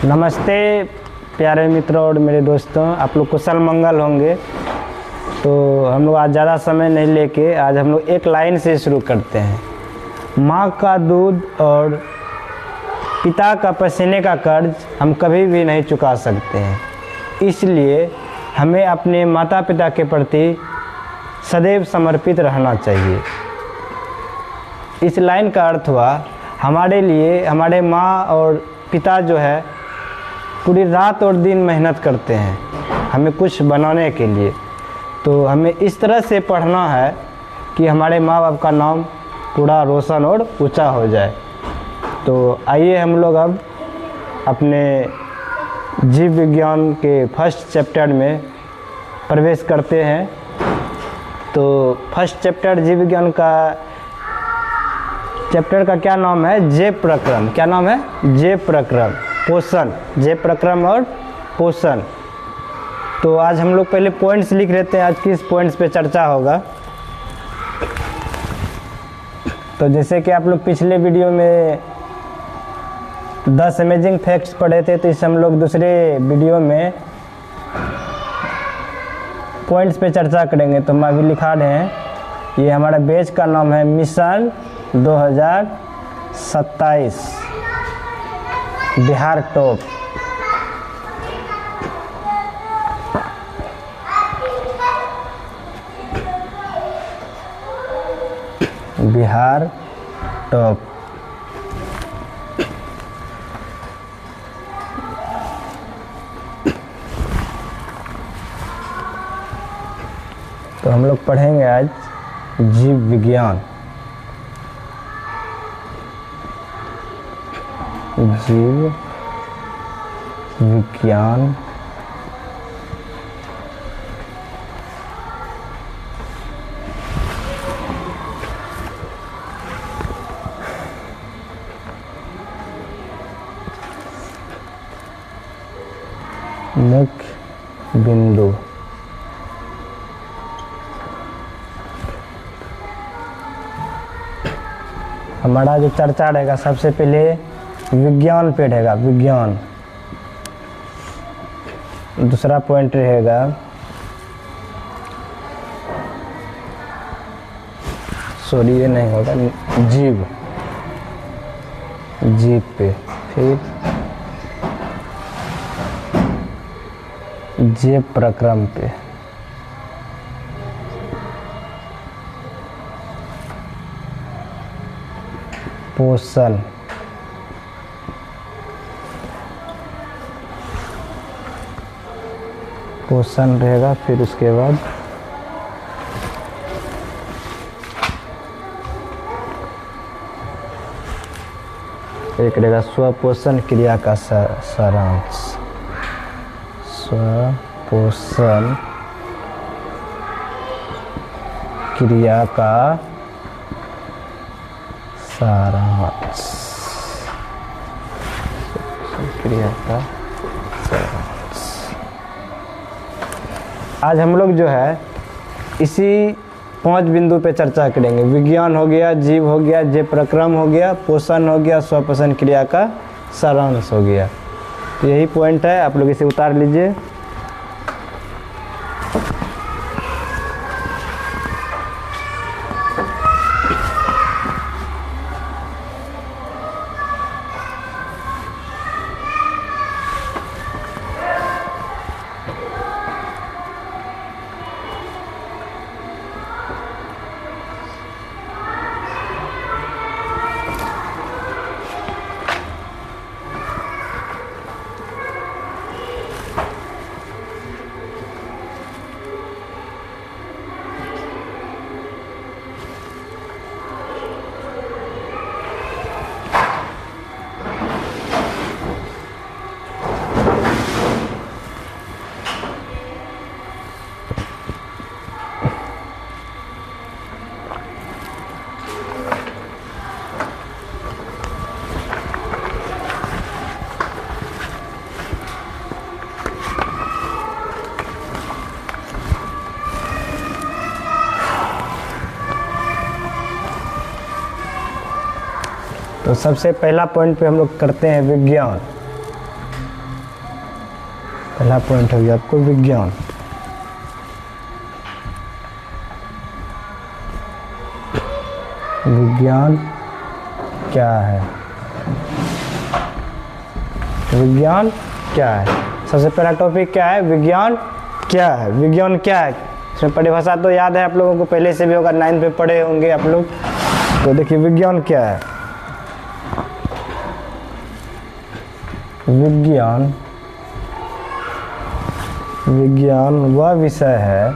नमस्ते प्यारे मित्रों और मेरे दोस्तों, आप लोग कुशल मंगल होंगे। तो हम लोग आज ज़्यादा समय नहीं लेके आज हम लोग एक लाइन से शुरू करते हैं। माँ का दूध और पिता का पसीने का कर्ज हम कभी भी नहीं चुका सकते हैं, इसलिए हमें अपने माता पिता के प्रति सदैव समर्पित रहना चाहिए। इस लाइन का अर्थ हुआ हमारे लिए हमारे माँ और पिता जो है पूरी रात और दिन मेहनत करते हैं हमें कुछ बनाने के लिए। तो हमें इस तरह से पढ़ना है कि हमारे माँ बाप का नाम पूरा रोशन और ऊंचा हो जाए। तो आइए हम लोग अब अपने जीव विज्ञान के फर्स्ट चैप्टर में प्रवेश करते हैं। तो फर्स्ट चैप्टर जीव विज्ञान का चैप्टर का क्या नाम है? जैव प्रक्रम। क्या नाम है? जैव प्रक्रम, पोषण, जैव प्रक्रम और पोषण। तो आज हम लोग पहले पॉइंट्स लिख लेते हैं, आज किस पॉइंट्स पे चर्चा होगा। तो जैसे कि आप लोग पिछले वीडियो में 10 अमेजिंग फैक्ट्स पढ़े थे, तो इस हम लोग दूसरे वीडियो में पॉइंट्स पे चर्चा करेंगे। तो हम अभी लिखा रहे हैं, ये हमारा बैच का नाम है mission 2027 Bihar top. Bihar top. तो हम लोग पढ़ेंगे आज जीव विज्ञान। जीव विज्ञान मुख्य बिंदु। हमारा जो चर्चा रहेगा सबसे पहले विज्ञान पे रहेगा, विज्ञान। दूसरा पॉइंट रहेगा सॉरी ये नहीं होगा, जीव, जीव पे। फिर जैव प्रक्रम पे। पोषण। पोषण रहेगा। फिर उसके बाद एक रहेगा स्वपोषण क्रिया का सारांश। स्वपोषण क्रिया का सारांश। क्रिया का सारांश। आज हम लोग जो है इसी 5 बिंदु पे चर्चा करेंगे। विज्ञान हो गया, जीव हो गया, जैव प्रक्रम हो गया, पोषण हो गया, स्वपोषण क्रिया का सारांश हो गया। यही पॉइंट है, आप लोग इसे उतार लीजिए। तो सबसे पहला पॉइंट पे हम लोग करते हैं विज्ञान। पहला पॉइंट हो गया आपको विज्ञान। विज्ञान क्या है? विज्ञान क्या है? सबसे पहला टॉपिक क्या है? विज्ञान क्या है? विज्ञान क्या है? इसमें परिभाषा तो याद है आप लोगों को, पहले से भी होगा, 9th में पढ़े होंगे आप लोग। तो देखिए विज्ञान क्या है। विज्ञान वह विषय है,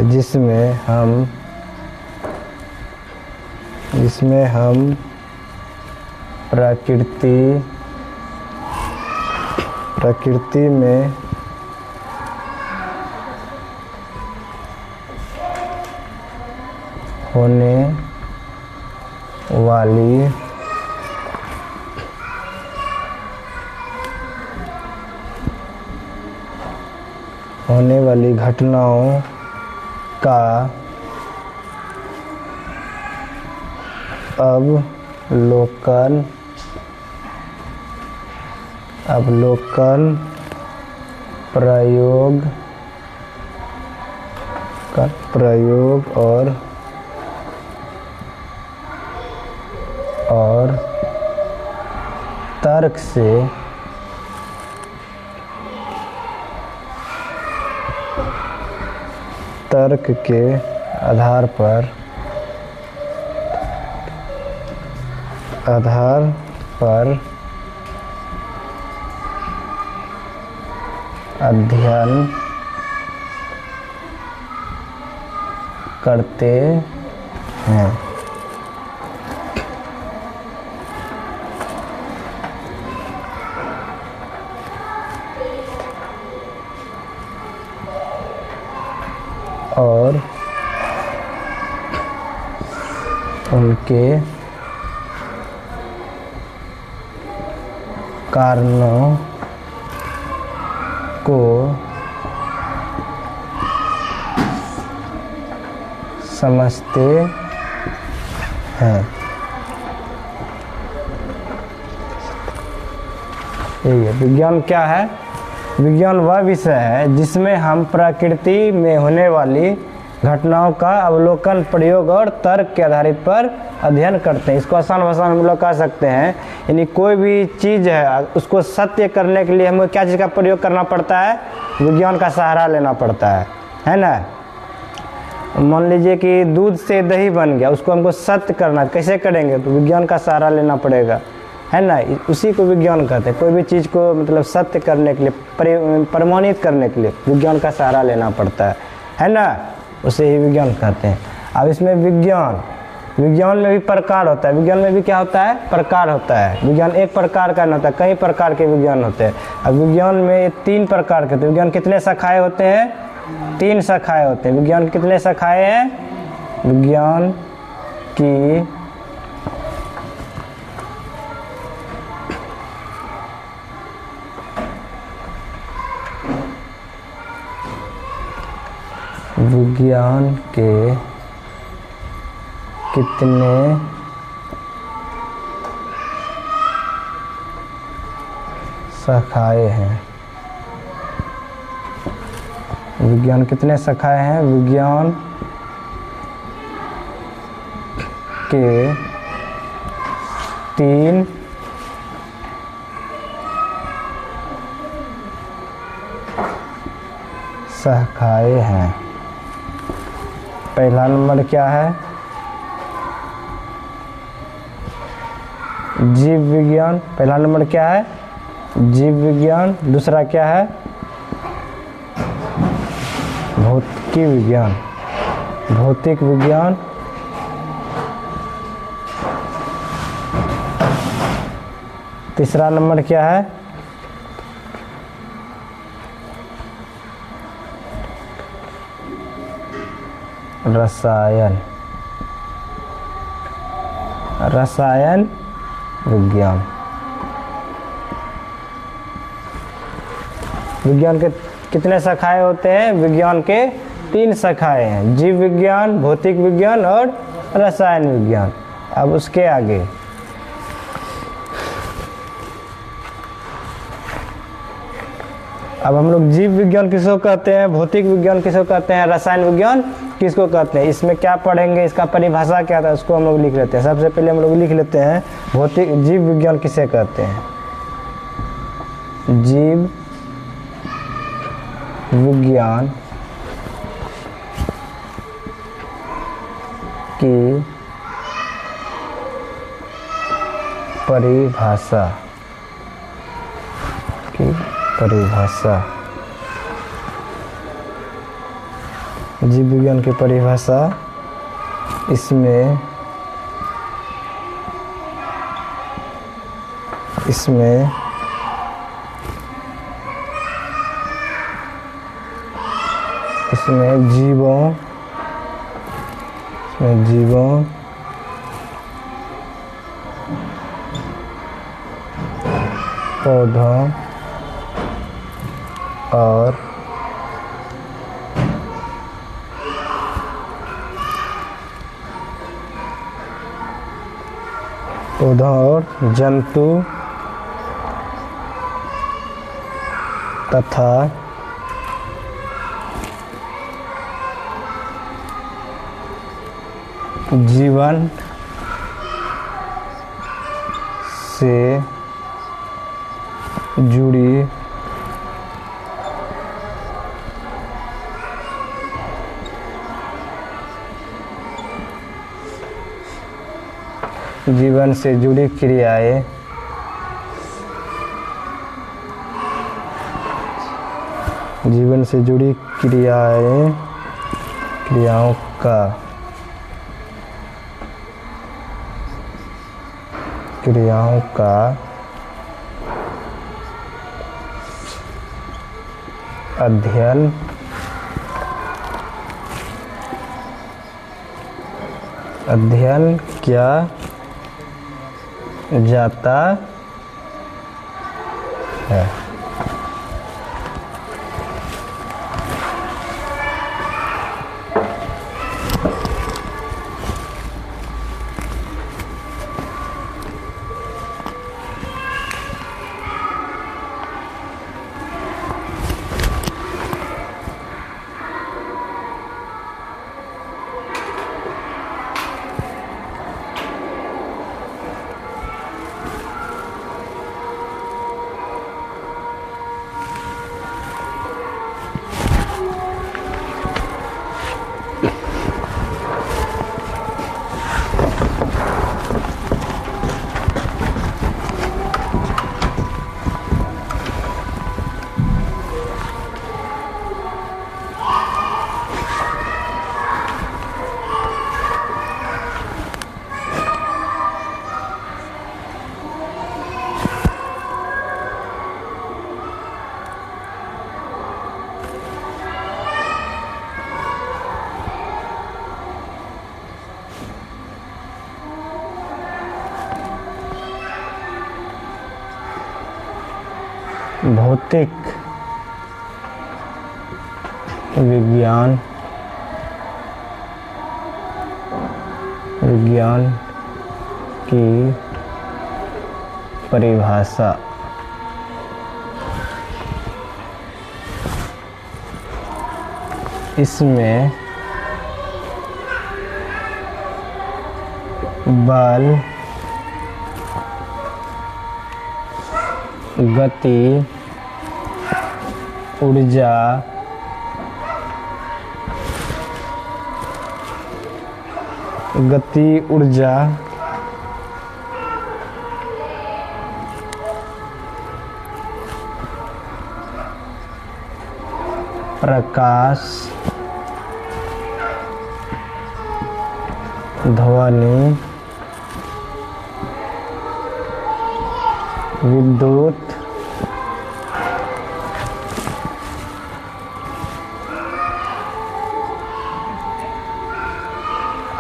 जिसमें हम प्रकृति में होने वाली घटनाओं का अवलोकन प्रयोग और तर्क के आधार पर अध्ययन करते हैं। और उनके कारणों को समझते हैं। यही है विज्ञान क्या है। विज्ञान वह विषय है जिसमें हम प्रकृति में होने वाली घटनाओं का अवलोकन, प्रयोग और तर्क के आधारित पर अध्ययन करते हैं। इसको आसान भाषा में हम लोग कह सकते हैं, यानी कोई भी चीज़ है उसको सत्य करने के लिए हमें क्या चीज़ का प्रयोग करना पड़ता है? विज्ञान का सहारा लेना पड़ता है ना। मान लीजिए कि दूध से दही बन गया, उसको हमको सत्य करना, कैसे करेंगे? तो विज्ञान का सहारा लेना पड़ेगा, है ना। उसी को विज्ञान कहते हैं। कोई भी चीज़ को मतलब सत्य करने के लिए, प्रमाणित करने के लिए विज्ञान का सहारा लेना पड़ता है ना। उसे ही विज्ञान कहते हैं। अब इसमें विज्ञान में भी प्रकार होता है। विज्ञान में भी क्या होता है? प्रकार होता है। विज्ञान एक प्रकार का नहीं होता, कई प्रकार के विज्ञान होते हैं। अब विज्ञान में 3 प्रकार के। तो विज्ञान कितने शाखाएं होते हैं? 3 शाखाएं होते हैं। विज्ञान कितने शाखाएं हैं? विज्ञान की विज्ञान के कितने शाखाएं हैं? विज्ञान कितने शाखाएं हैं? विज्ञान के 3 शाखाएं हैं। पहला नंबर क्या है? जीव विज्ञान। पहला नंबर क्या है? जीव विज्ञान। दूसरा क्या है? भौतिक विज्ञान। तीसरा नंबर क्या है? रसायन विज्ञान। विज्ञान के कितने शाखाएं होते हैं? विज्ञान के 3 शाखाएं हैं, जीव विज्ञान, भौतिक विज्ञान और रसायन विज्ञान। अब उसके आगे अब हम लोग जीव विज्ञान किसको कहते हैं, भौतिक विज्ञान किसको कहते हैं, रसायन विज्ञान किसको कहते हैं, इसमें क्या पढ़ेंगे, इसका परिभाषा क्या था, उसको हम लोग लिख लेते हैं। सबसे पहले हम लोग लिख लेते हैं भौतिक जीव विज्ञान किसे कहते हैं। जीव विज्ञान की परिभाषा जीव विज्ञान की परिभाषा, इसमें जीवों पौधों और जंतु तथा जीवन से जुड़ी क्रियाएं क्रियाओं का अध्ययन किया जाता है। भौतिक विज्ञान की परिभाषा इसमें बल, गति, ऊर्जा, प्रकाश, ध्वनि, विद्युत,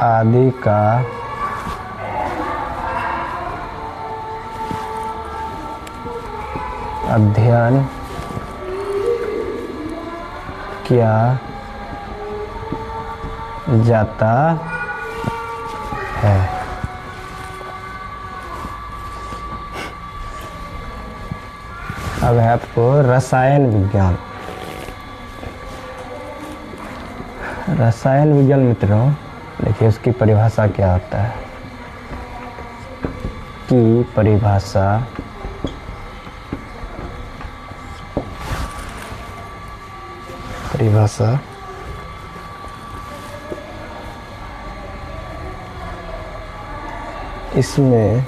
आदि का अध्ययन किया जाता है। अब है आपको रसायन विज्ञान। रसायन विज्ञान मित्रों, देखिए उसकी परिभाषा क्या होता है। की परिभाषा इसमें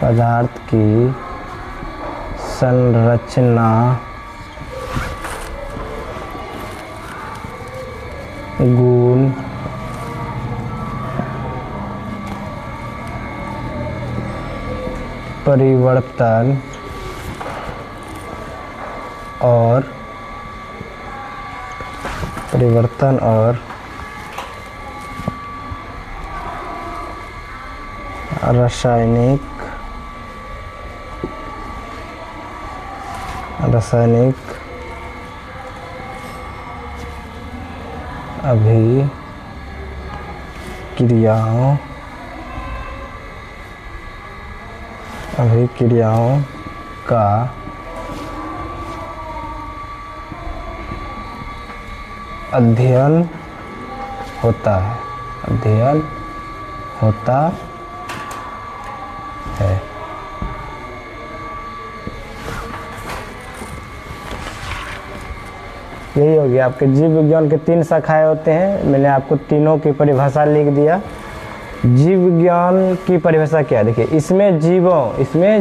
पदार्थ की संरचना, गुण, परिवर्तन और रासायनिक अभिक्रियाओं का अध्ययन होता है। यही हो गया आपके जीव विज्ञान के 3 शाखाएं होते हैं। मैंने आपको तीनों की परिभाषा लिख दिया। जीव विज्ञान की परिभाषा क्या है, देखिए इसमें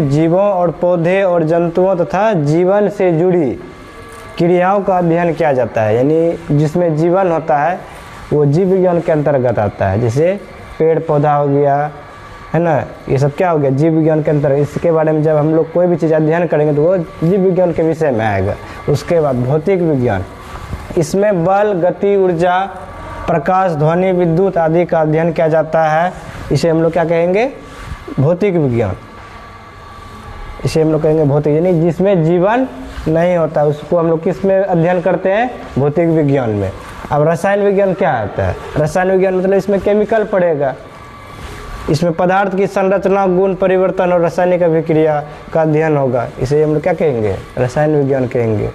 जीवों और पौधे और जंतुओं तथा जीवन से जुड़ी क्रियाओं का अध्ययन किया जाता है। यानी जिसमें जीवन होता है वो जीव विज्ञान के अंतर्गत आता है। जैसे पेड़ पौधा हो गया, है ना, ये सब क्या हो गया, जीव विज्ञान के अंतर्गत। इसके बारे में जब हम लोग कोई भी चीज़ अध्ययन करेंगे तो वो जीव विज्ञान के विषय में आएगा। उसके बाद भौतिक विज्ञान, इसमें बल, गति, ऊर्जा, प्रकाश, ध्वनि, विद्युत आदि का अध्ययन किया जाता है। इसे हम लोग क्या कहेंगे, भौतिक विज्ञान। इसे हम लोग कहेंगे भौतिक, यानी जिसमें जीवन नहीं होता उसको हम लोग किस में अध्ययन करते हैं, भौतिक विज्ञान में। अब रसायन विज्ञान क्या होता है, रसायन विज्ञान मतलब इसमें केमिकल पड़ेगा। इसमें पदार्थ की संरचना, गुण, परिवर्तन और रासायनिक अभिक्रिया का अध्ययन होगा। इसे हम लोग क्या कहेंगे, रसायन विज्ञान कहेंगे।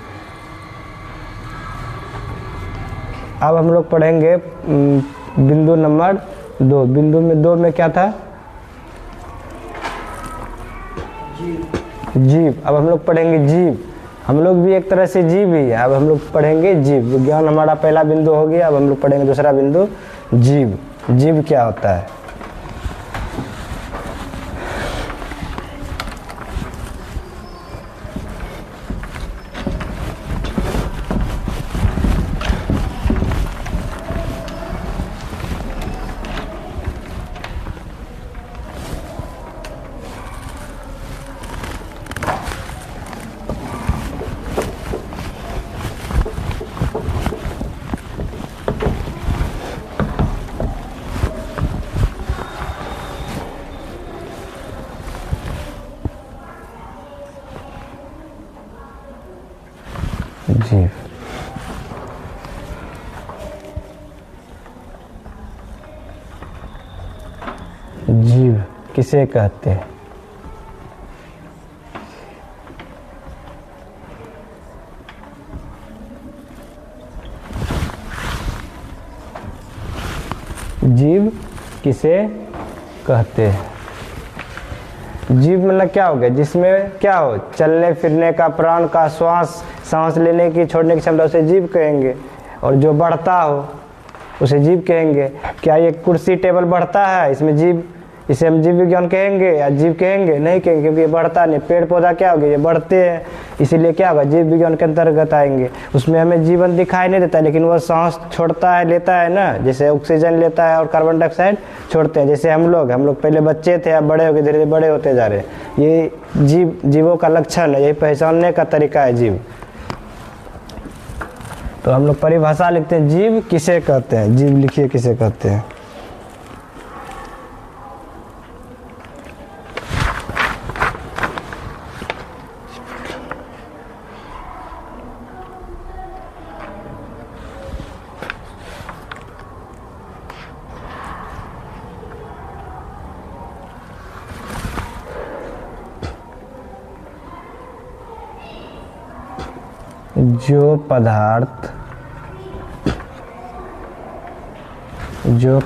अब हम लोग पढ़ेंगे बिंदु नंबर 2। बिंदु में 2 में क्या था, जीव। अब हम लोग पढ़ेंगे जीव। हम लोग भी एक तरह से जीव ही है। अब हम लोग पढ़ेंगे जीव विज्ञान। हमारा पहला बिंदु हो गया। अब हम लोग पढ़ेंगे दूसरा बिंदु, जीव। जीव क्या होता है, जीव। जीव किसे कहते हैं, जीव किसे कहते हैं। जीव मतलब क्या हो गया, जिसमें क्या हो, चलने फिरने का, प्राण का, सांस लेने की, छोड़ने की क्षमता, उसे जीव कहेंगे। और जो बढ़ता हो उसे जीव कहेंगे। क्या ये कुर्सी टेबल बढ़ता है, इसमें जीव, इसे हम जीव विज्ञान कहेंगे या जीव कहेंगे, नहीं कहेंगे, क्योंकि ये बढ़ता नहीं। पेड़ पौधा क्या हो गया, ये बढ़ते हैं, इसीलिए क्या होगा, जीव विज्ञान के अंतर्गत आएंगे। उसमें हमें जीवन दिखाई नहीं देता, लेकिन वह सांस छोड़ता है, लेता है ना, जैसे ऑक्सीजन लेता है और कार्बन डाइऑक्साइड छोड़ते हैं। जैसे हम लोग पहले बच्चे थे, अब बड़े हो गए, धीरे धीरे बड़े होते जा रहे हैं। ये जीवों का लक्षण है, यही पहचानने का तरीका है जीव। तो हम लोग परिभाषा लिखते हैं, जीव किसे कहते हैं। जीव लिखिए किसे कहते हैं। जो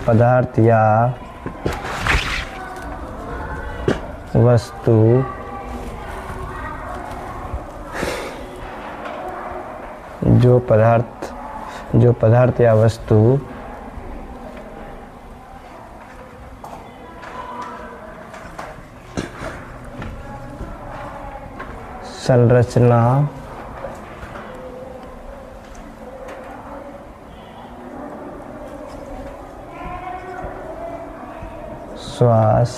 पदार्थ या वस्तु जो पदार्थ या वस्तु संरचना श्वास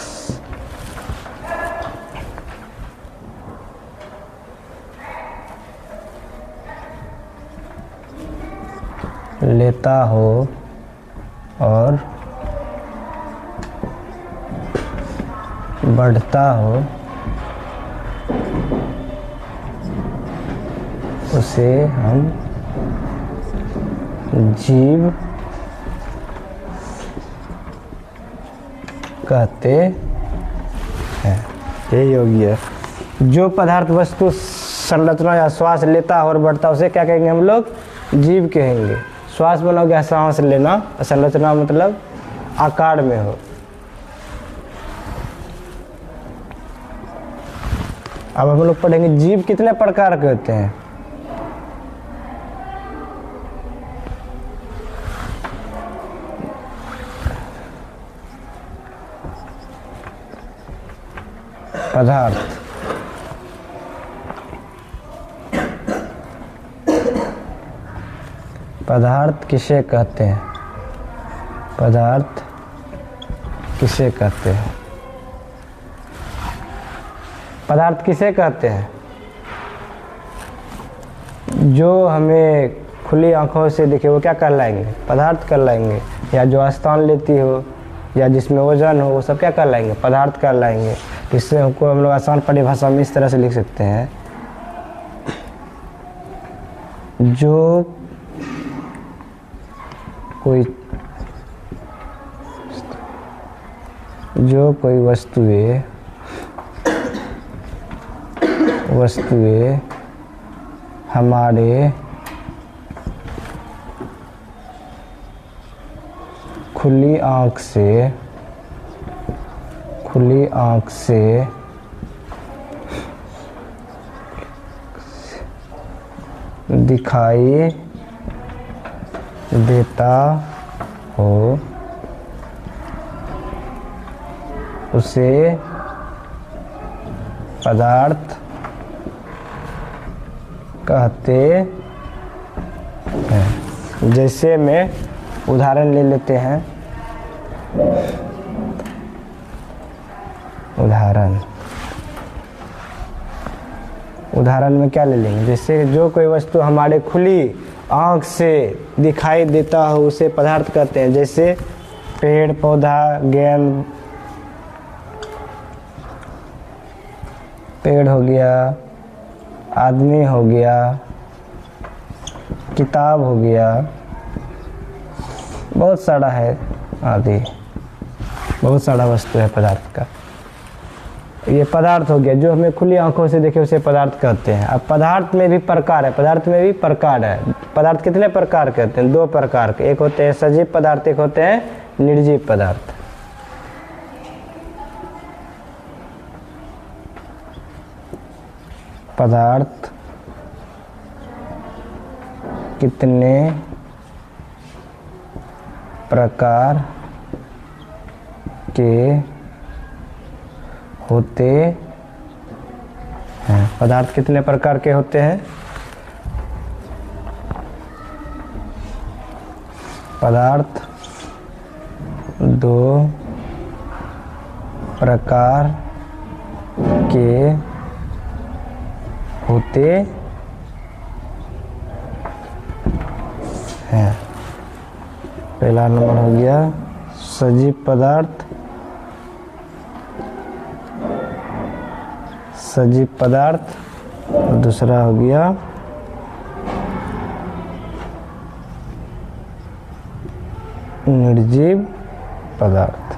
लेता हो और बढ़ता हो उसे हम जीव कहते हैं। यही हो गया। जो पदार्थ वस्तु संरचना या श्वास लेता है और बढ़ता है उसे क्या कहेंगे हम लोग? जीव कहेंगे। श्वास बना हो गया सांस लेना, संरचना मतलब आकार में हो। अब हम लोग पढ़ेंगे जीव कितने प्रकार के होते हैं। पदार्थ किसे कहते हैं? पदार्थ किसे कहते हैं? पदार्थ किसे कहते हैं? जो हमें खुली आंखों से दिखे वो क्या कहलाएंगे? पदार्थ कहलाएंगे। या जो स्थान लेती हो या जिसमें वजन हो वो सब क्या कहलाएंगे? पदार्थ कहलाएंगे। इससे हमको हम लोग आसान परिभाषा में इस तरह से लिख सकते हैं, जो कोई वस्तुएं हमारे खुली आँख से दिखाई देता हो उसे पदार्थ कहते हैं। जैसे में उदाहरण ले लेते हैं। उदाहरण में क्या ले लेंगे? जैसे जो कोई वस्तु हमारे खुली आँख से दिखाई देता हो उसे पदार्थ कहते हैं। जैसे पेड़ पौधा, गेंद, पेड़ हो गया, आदमी हो गया, किताब हो गया, बहुत सारा है आदि, बहुत सारा वस्तु है पदार्थ का। ये पदार्थ हो गया। जो हमें खुली आंखों से देखे उसे पदार्थ कहते हैं। अब पदार्थ में भी प्रकार है। पदार्थ कितने प्रकार के होते हैं? 2 प्रकार के। एक होते हैं सजीव पदार्थ, एक होते हैं निर्जीव पदार्थ। पदार्थ कितने प्रकार के होते हैं? पदार्थ कितने प्रकार के होते हैं? पदार्थ 2 प्रकार के होते हैं। पहला नंबर हो गया सजीव पदार्थ, दूसरा हो गया निर्जीव पदार्थ।